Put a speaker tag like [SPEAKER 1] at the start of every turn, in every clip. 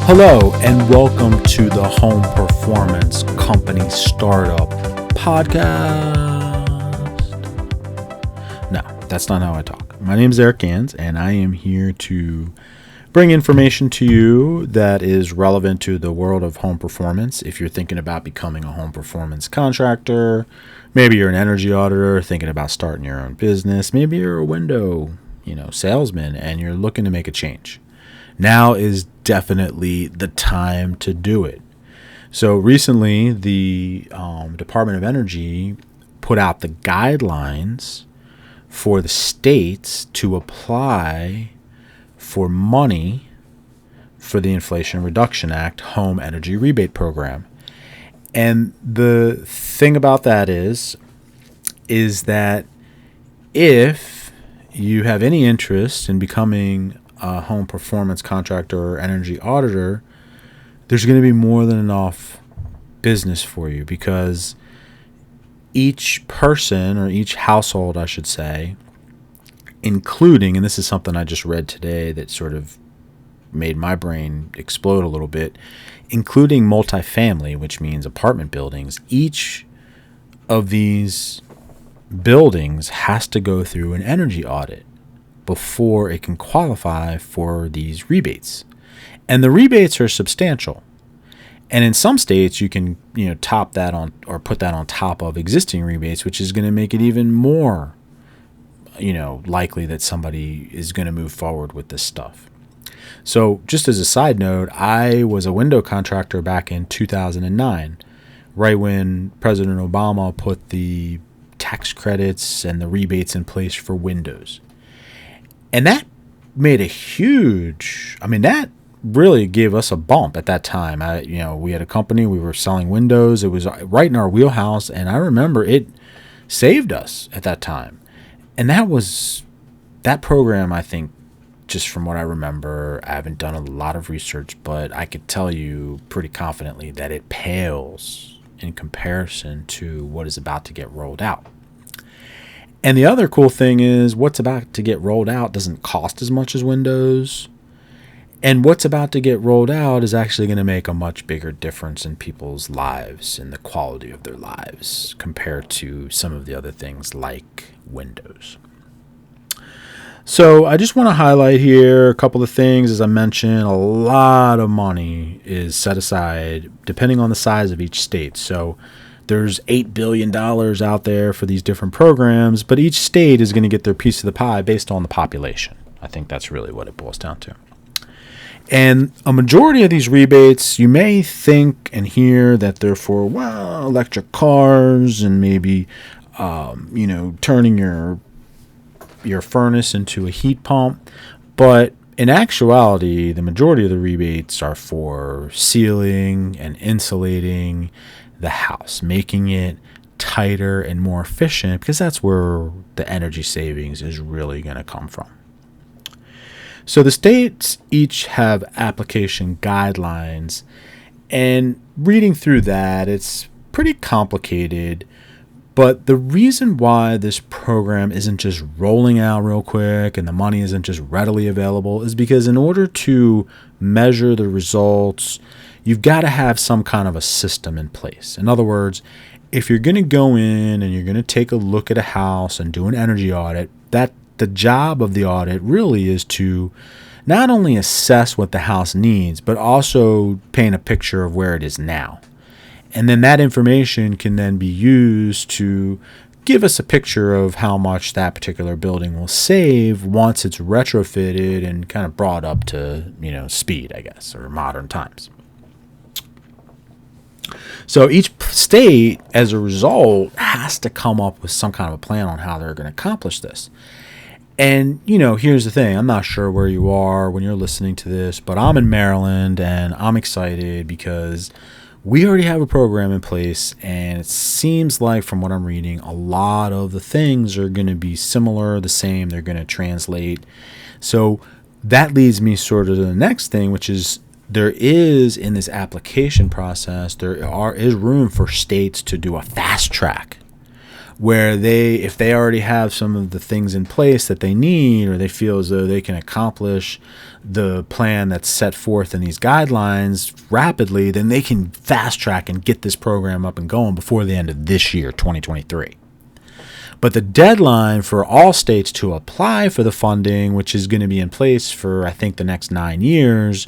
[SPEAKER 1] Hello, and welcome to the Home Performance Company Startup Podcast. No, that's not how I talk. My name is Eric Gans, and I am here to bring information to you that is relevant to the world of home performance. If you're thinking about becoming a home performance contractor, maybe you're an energy auditor thinking about starting your own business, maybe you're a window, salesman, and you're looking to make a change. Now is definitely the time to do it. So recently, the Department of Energy put out the guidelines for the states to apply for money for the Inflation Reduction Act Home Energy Rebate Program. And the thing about that is that if you have any interest in becoming a home performance contractor or energy auditor, there's going to be more than enough business for you, because each person, or each household, I should say, including, and this is something I just read today that sort of made my brain explode a little bit, including multifamily, which means apartment buildings, each of these buildings has to go through an energy audit before it can qualify for these rebates. And the rebates are substantial. And in some states, you can, top that on, or put that on top of existing rebates, which is going to make it even more, likely that somebody is going to move forward with this stuff. So just as a side note, I was a window contractor back in 2009, right when President Obama put the tax credits and the rebates in place for windows. And that made that really gave us a bump at that time. We had a company, we were selling windows. It was right in our wheelhouse. And I remember it saved us at that time. And that program, I think, just from what I remember, I haven't done a lot of research, but I could tell you pretty confidently that it pales in comparison to what is about to get rolled out. And the other cool thing is what's about to get rolled out doesn't cost as much as Windows. And what's about to get rolled out is actually going to make a much bigger difference in people's lives and the quality of their lives compared to some of the other things like Windows. So I just want to highlight here a couple of things. As I mentioned, a lot of money is set aside depending on the size of each state. So there's $8 billion out there for these different programs, but each state is going to get their piece of the pie based on the population. I think that's really what it boils down to. And a majority of these rebates, you may think and hear that they're for, electric cars and maybe, turning your furnace into a heat pump. But in actuality, the majority of the rebates are for sealing and insulating the house, making it tighter and more efficient, because that's where the energy savings is really going to come from. So the states each have application guidelines, and reading through that, it's pretty complicated. But the reason why this program isn't just rolling out real quick and the money isn't just readily available is because in order to measure the results, you've got to have some kind of a system in place. In other words, if you're going to go in and you're going to take a look at a house and do an energy audit, that the job of the audit really is to not only assess what the house needs, but also paint a picture of where it is now. And then that information can then be used to give us a picture of how much that particular building will save once it's retrofitted and kind of brought up to, speed, I guess, or modern times. So each state, as a result, has to come up with some kind of a plan on how they're going to accomplish this. And, here's the thing. I'm not sure where you are when you're listening to this, but I'm in Maryland, and I'm excited because we already have a program in place, and it seems like, from what I'm reading, a lot of the things are going to be similar, the same. They're going to translate. So that leads me sort of to the next thing, which is there is, in this application process, is room for states to do a fast track, where if they already have some of the things in place that they need, or they feel as though they can accomplish the plan that's set forth in these guidelines rapidly, then they can fast track and get this program up and going before the end of this year, 2023. But the deadline for all states to apply for the funding, which is going to be in place for, I think, the next 9 years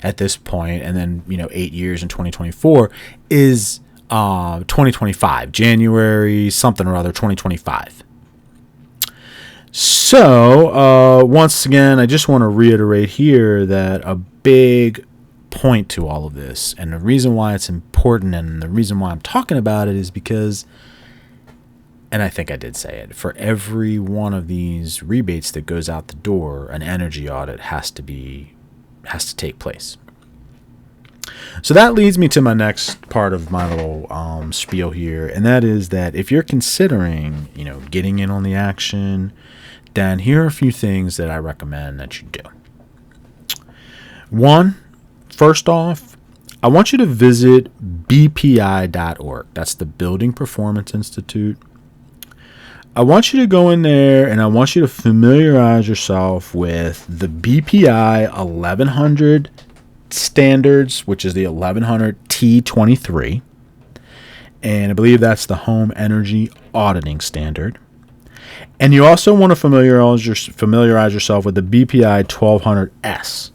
[SPEAKER 1] at this point, and then 8 years in 2024, is 2025, January something or other, 2025. So once again, I just want to reiterate here that a big point to all of this, and the reason why it's important and the reason why I'm talking about it, is because, and I think I did say it, for every one of these rebates that goes out the door, an energy audit has to take place. So that leads me to my next part of my little spiel here, and that is that if you're considering, getting in on the action, then here are a few things that I recommend that you do. One, first off, I want you to visit bpi.org. That's the Building Performance Institute. I want you to go in there and I want you to familiarize yourself with the BPI 1100 standards, which is the 1100 T23. And I believe that's the Home Energy Auditing Standard. And you also want to familiarize yourself with the BPI 1200S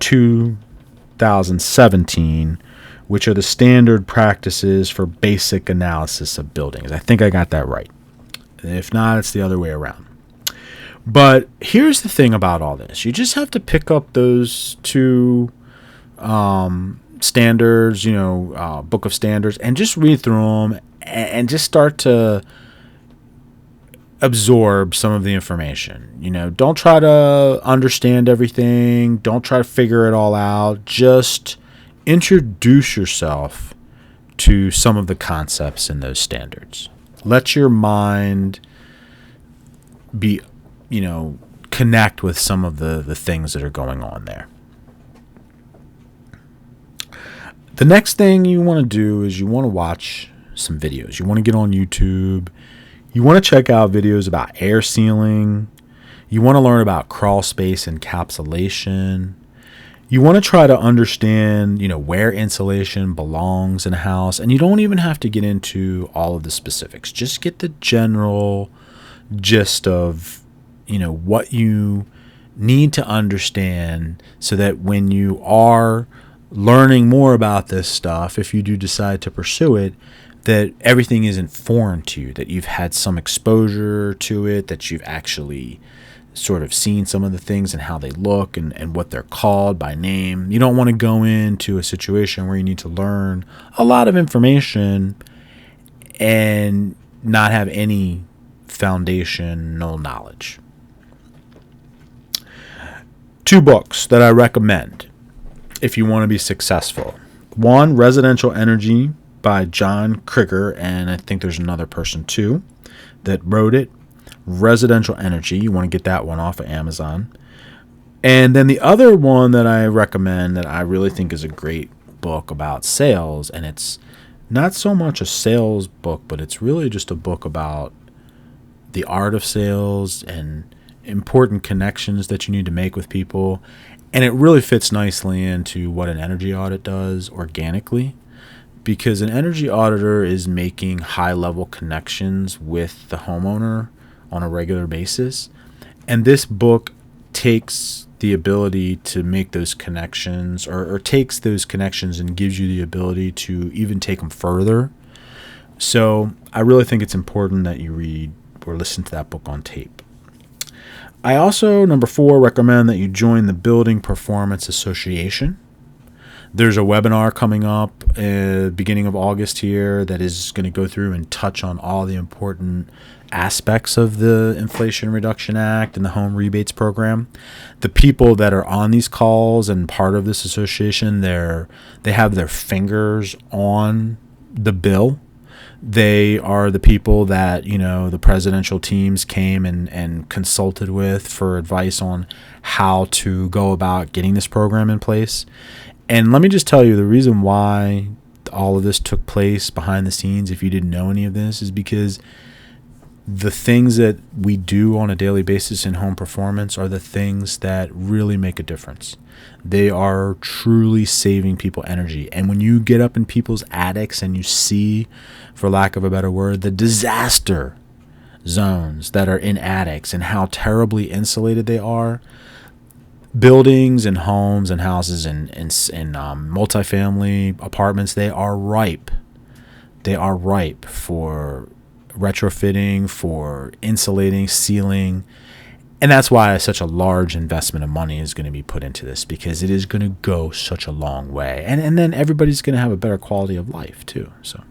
[SPEAKER 1] 2017, which are the standard practices for basic analysis of buildings. I think I got that right. If not, it's the other way around. But here's the thing about all this. You just have to pick up those two standards, book of standards, and just read through them and just start to absorb some of the information. Don't try to understand everything. Don't try to figure it all out. Just introduce yourself to some of the concepts in those standards. Let your mind be, connect with some of the things that are going on there. The next thing you want to do is you want to watch some videos. You want to get on YouTube. You want to check out videos about air sealing. You want to learn about crawl space encapsulation. You want to try to understand, where insulation belongs in a house. And you don't even have to get into all of the specifics. Just get the general gist of, what you need to understand so that when you are learning more about this stuff, if you do decide to pursue it, that everything isn't foreign to you, that you've had some exposure to it, that you've actually sort of seen some of the things and how they look and what they're called by name. You don't want to go into a situation where you need to learn a lot of information and not have any foundational knowledge. 2 books that I recommend if you want to be successful. One, Residential Energy by John Krieger, and I think there's another person too that wrote it. Residential Energy. You want to get that one off of Amazon. And then the other one that I recommend that I really think is a great book about sales, and it's not so much a sales book, but it's really just a book about the art of sales and important connections that you need to make with people. And it really fits nicely into what an energy audit does organically, because an energy auditor is making high-level connections with the homeowner on a regular basis. And this book takes the ability to make those connections or takes those connections and gives you the ability to even take them further. So I really think it's important that you read or listen to that book on tape. I also, number 4, recommend that you join the Building Performance Association. There's a webinar coming up beginning of August here that is going to go through and touch on all the important aspects of the Inflation Reduction Act and the home rebates program. The people that are on these calls and part of this association, they have their fingers on the bill. They are the people that, the presidential teams came and consulted with for advice on how to go about getting this program in place. And let me just tell you, the reason why all of this took place behind the scenes, if you didn't know any of this, is because the things that we do on a daily basis in home performance are the things that really make a difference. They are truly saving people energy. And when you get up in people's attics and you see, for lack of a better word, the disaster zones that are in attics and how terribly insulated they are, buildings and homes and houses and multifamily apartments, they are ripe. They are ripe for retrofitting, for insulating, sealing. And that's why such a large investment of money is going to be put into this, because it is going to go such a long way. And then everybody's going to have a better quality of life too. So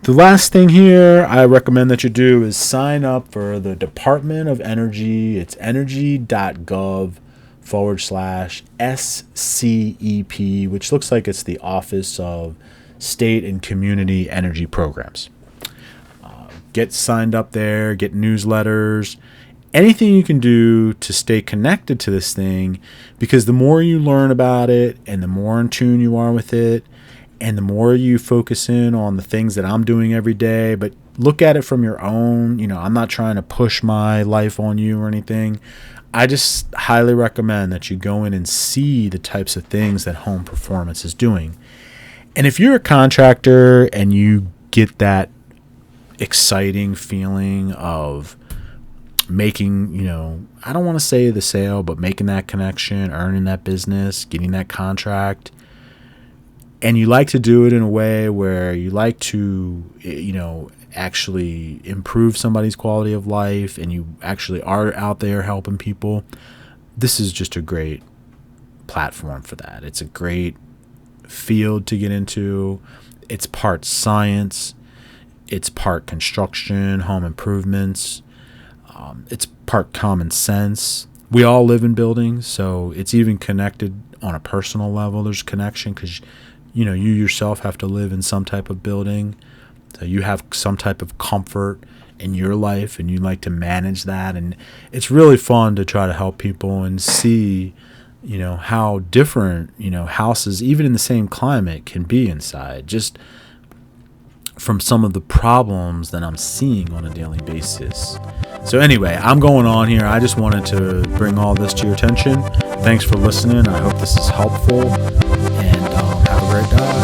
[SPEAKER 1] the last thing here I recommend that you do is sign up for the Department of Energy. It's energy.gov/SCEP, which looks like it's the Office of State and Community Energy Programs. Get signed up there, get newsletters, anything you can do to stay connected to this thing, because the more you learn about it and the more in tune you are with it, and the more you focus in on the things that I'm doing every day, but look at it from your own, I'm not trying to push my life on you or anything. I just highly recommend that you go in and see the types of things that home performance is doing. And if you're a contractor and you get that exciting feeling of making, I don't want to say the sale, but making that connection, earning that business, getting that contract, and you like to do it in a way where you like to, actually improve somebody's quality of life, and you actually are out there helping people, this is just a great platform for that. It's a great field to get into. It's part science. It's part construction, home improvements. It's part common sense. We all live in buildings, so it's even connected on a personal level. There's connection because, you yourself have to live in some type of building. So you have some type of comfort in your life, and you like to manage that. And it's really fun to try to help people and see, how different, houses, even in the same climate, can be inside. Just from some of the problems that I'm seeing on a daily basis. So anyway, I'm going on here. I just wanted to bring all this to your attention. Thanks for listening. I hope this is helpful, and have a great day.